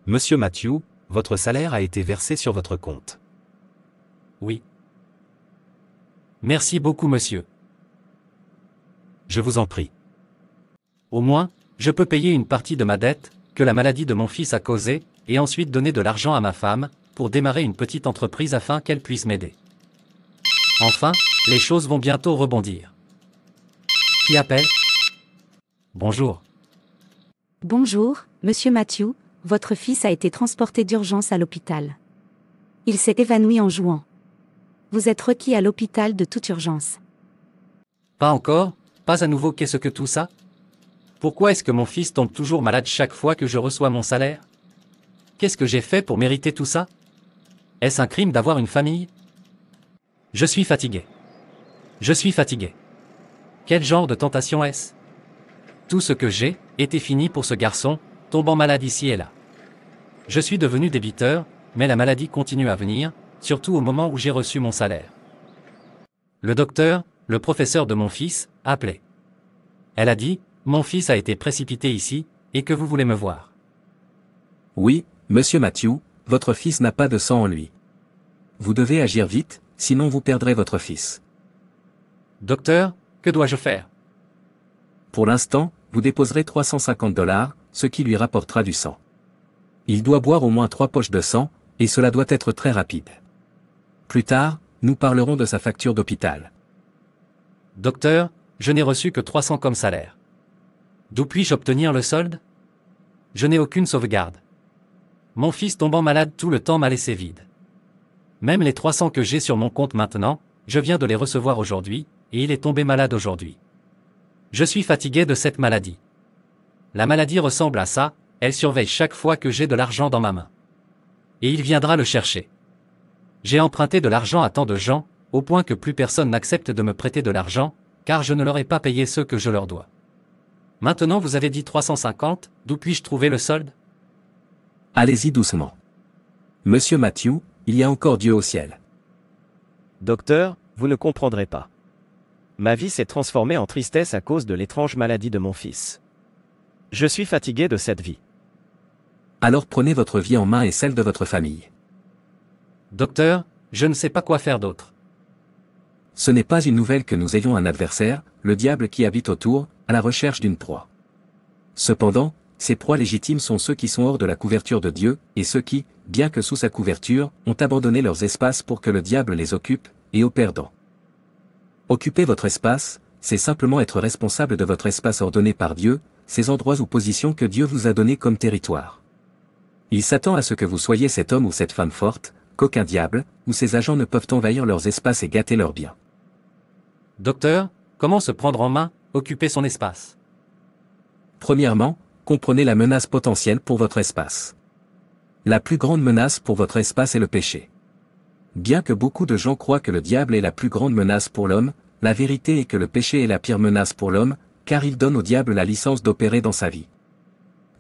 Monsieur Matthew, votre salaire a été versé sur votre compte. Oui. Merci beaucoup, monsieur. Je vous en prie. Au moins, je peux payer une partie de ma dette, que la maladie de mon fils a causée, et ensuite donner de l'argent à ma femme, pour démarrer une petite entreprise afin qu'elle puisse m'aider. Enfin, les choses vont bientôt rebondir. Qui appelle? Bonjour. Bonjour, monsieur Matthew, votre fils a été transporté d'urgence à l'hôpital. Il s'est évanoui en jouant. Vous êtes requis à l'hôpital de toute urgence. Pas encore? Pas à nouveau, qu'est-ce que tout ça? Pourquoi est-ce que mon fils tombe toujours malade chaque fois que je reçois mon salaire? Qu'est-ce que j'ai fait pour mériter tout ça? Est-ce un crime d'avoir une famille? Je suis fatigué. Je suis fatigué. Quel genre de tentation est-ce? Tout ce que j'ai était fini pour ce garçon, tombant malade ici et là. Je suis devenu débiteur, mais la maladie continue à venir, surtout au moment où j'ai reçu mon salaire. Le docteur, le professeur de mon fils, a appelé. Elle a dit, mon fils a été précipité ici, et que vous voulez me voir. Oui, monsieur Matthew, votre fils n'a pas de sang en lui. Vous devez agir vite, sinon vous perdrez votre fils. Docteur, que dois-je faire? Pour l'instant, vous déposerez $350, ce qui lui rapportera du sang. Il doit boire au moins 3 poches de sang, et cela doit être très rapide. Plus tard, nous parlerons de sa facture d'hôpital. Docteur, je n'ai reçu que 300 comme salaire. D'où puis-je obtenir le solde? Je n'ai aucune sauvegarde. Mon fils tombant malade tout le temps m'a laissé vide. Même les 300 que j'ai sur mon compte maintenant, je viens de les recevoir aujourd'hui, et il est tombé malade aujourd'hui. Je suis fatigué de cette maladie. La maladie ressemble à ça, elle surveille chaque fois que j'ai de l'argent dans ma main. Et il viendra le chercher. J'ai emprunté de l'argent à tant de gens, au point que plus personne n'accepte de me prêter de l'argent, car je ne leur ai pas payé ce que je leur dois. Maintenant vous avez dit 350, d'où puis-je trouver le solde? Allez-y doucement. Monsieur Matthew, il y a encore Dieu au ciel. Docteur, vous ne comprendrez pas. Ma vie s'est transformée en tristesse à cause de l'étrange maladie de mon fils. Je suis fatigué de cette vie. Alors prenez votre vie en main et celle de votre famille. Docteur, je ne sais pas quoi faire d'autre. Ce n'est pas une nouvelle que nous ayons un adversaire, le diable qui habite autour, à la recherche d'une proie. Cependant, ces proies légitimes sont ceux qui sont hors de la couverture de Dieu, et ceux qui, bien que sous sa couverture, ont abandonné leurs espaces pour que le diable les occupe, et aux perdants. Occuper votre espace, c'est simplement être responsable de votre espace ordonné par Dieu, ces endroits ou positions que Dieu vous a donnés comme territoire. Il s'attend à ce que vous soyez cet homme ou cette femme forte, qu'aucun diable, ou ses agents ne peuvent envahir leurs espaces et gâter leurs biens. Docteur, comment se prendre en main, occuper son espace? Premièrement, comprenez la menace potentielle pour votre espace. La plus grande menace pour votre espace est le péché. Bien que beaucoup de gens croient que le diable est la plus grande menace pour l'homme, la vérité est que le péché est la pire menace pour l'homme, car il donne au diable la licence d'opérer dans sa vie.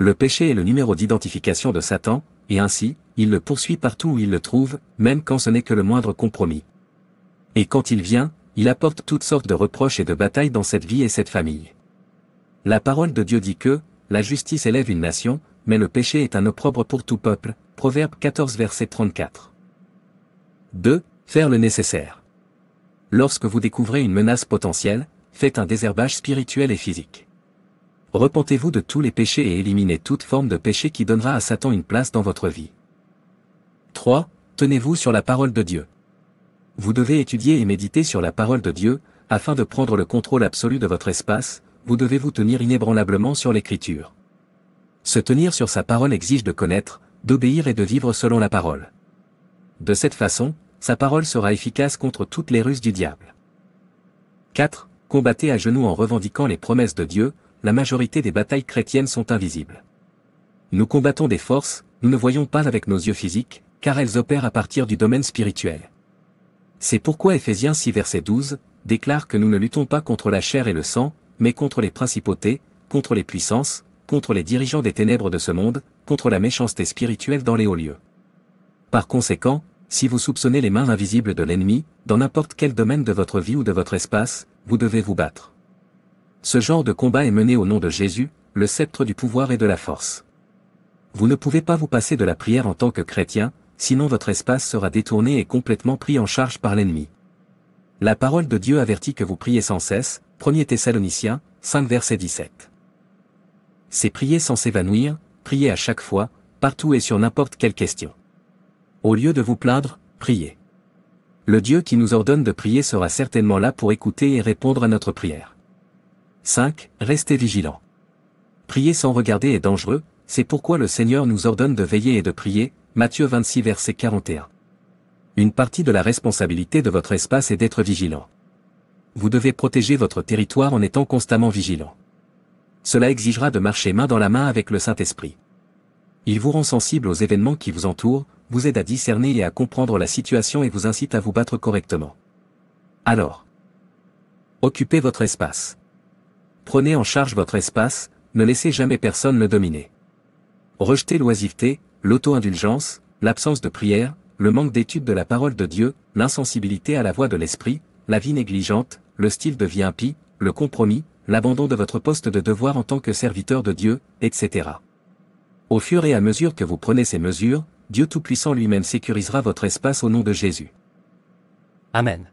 Le péché est le numéro d'identification de Satan, et ainsi, il le poursuit partout où il le trouve, même quand ce n'est que le moindre compromis. Et quand il vient, il apporte toutes sortes de reproches et de batailles dans cette vie et cette famille. La parole de Dieu dit que, la justice élève une nation, mais le péché est un opprobre pour tout peuple, Proverbe 14 verset 34. 2. Faire le nécessaire. Lorsque vous découvrez une menace potentielle, faites un désherbage spirituel et physique. Repentez-vous de tous les péchés et éliminez toute forme de péché qui donnera à Satan une place dans votre vie. 3. Tenez-vous sur la parole de Dieu. Vous devez étudier et méditer sur la parole de Dieu, afin de prendre le contrôle absolu de votre espace, vous devez vous tenir inébranlablement sur l'Écriture. Se tenir sur sa parole exige de connaître, d'obéir et de vivre selon la parole. De cette façon, sa parole sera efficace contre toutes les ruses du diable. 4. Combattez à genoux en revendiquant les promesses de Dieu, la majorité des batailles chrétiennes sont invisibles. Nous combattons des forces, nous ne voyons pas avec nos yeux physiques, car elles opèrent à partir du domaine spirituel. C'est pourquoi Ephésiens 6 verset 12, déclare que nous ne luttons pas contre la chair et le sang, mais contre les principautés, contre les puissances, contre les dirigeants des ténèbres de ce monde, contre la méchanceté spirituelle dans les hauts lieux. Par conséquent, si vous soupçonnez les mains invisibles de l'ennemi, dans n'importe quel domaine de votre vie ou de votre espace, vous devez vous battre. Ce genre de combat est mené au nom de Jésus, le sceptre du pouvoir et de la force. Vous ne pouvez pas vous passer de la prière en tant que chrétien, sinon votre espace sera détourné et complètement pris en charge par l'ennemi. La parole de Dieu avertit que vous priez sans cesse, 1 Thessaloniciens, 5 verset 17. C'est prier sans s'évanouir, prier à chaque fois, partout et sur n'importe quelle question. Au lieu de vous plaindre, priez. Le Dieu qui nous ordonne de prier sera certainement là pour écouter et répondre à notre prière. 5. Restez vigilants. Prier sans regarder est dangereux, c'est pourquoi le Seigneur nous ordonne de veiller et de prier, Matthieu 26 verset 41. Une partie de la responsabilité de votre espace est d'être vigilant. Vous devez protéger votre territoire en étant constamment vigilant. Cela exigera de marcher main dans la main avec le Saint-Esprit. Il vous rend sensible aux événements qui vous entourent, vous aide à discerner et à comprendre la situation et vous incite à vous battre correctement. Alors, occupez votre espace. Prenez en charge votre espace, ne laissez jamais personne le dominer. Rejetez l'oisiveté, l'auto-indulgence, l'absence de prière, le manque d'étude de la parole de Dieu, l'insensibilité à la voix de l'esprit, la vie négligente, le style de vie impie, le compromis, l'abandon de votre poste de devoir en tant que serviteur de Dieu, etc. Au fur et à mesure que vous prenez ces mesures, Dieu Tout-Puissant lui-même sécurisera votre espace au nom de Jésus. Amen.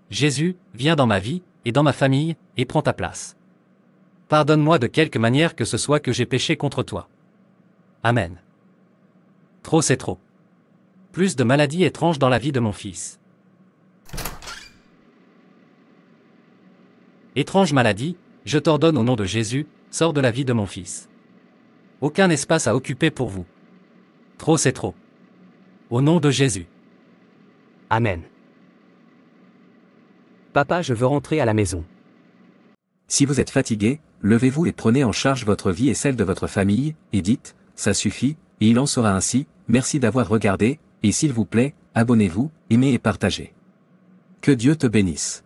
Jésus, viens dans ma vie, et dans ma famille, et prends ta place. Pardonne-moi de quelque manière que ce soit que j'ai péché contre toi. Amen. Trop c'est trop. Plus de maladies étranges dans la vie de mon fils. Étrange maladie, je t'ordonne au nom de Jésus, sors de la vie de mon fils. Aucun espace à occuper pour vous. Trop c'est trop. Au nom de Jésus. Amen. Papa, je veux rentrer à la maison. Si vous êtes fatigué, levez-vous et prenez en charge votre vie et celle de votre famille, et dites, ça suffit, et il en sera ainsi, merci d'avoir regardé, et s'il vous plaît, abonnez-vous, aimez et partagez. Que Dieu te bénisse.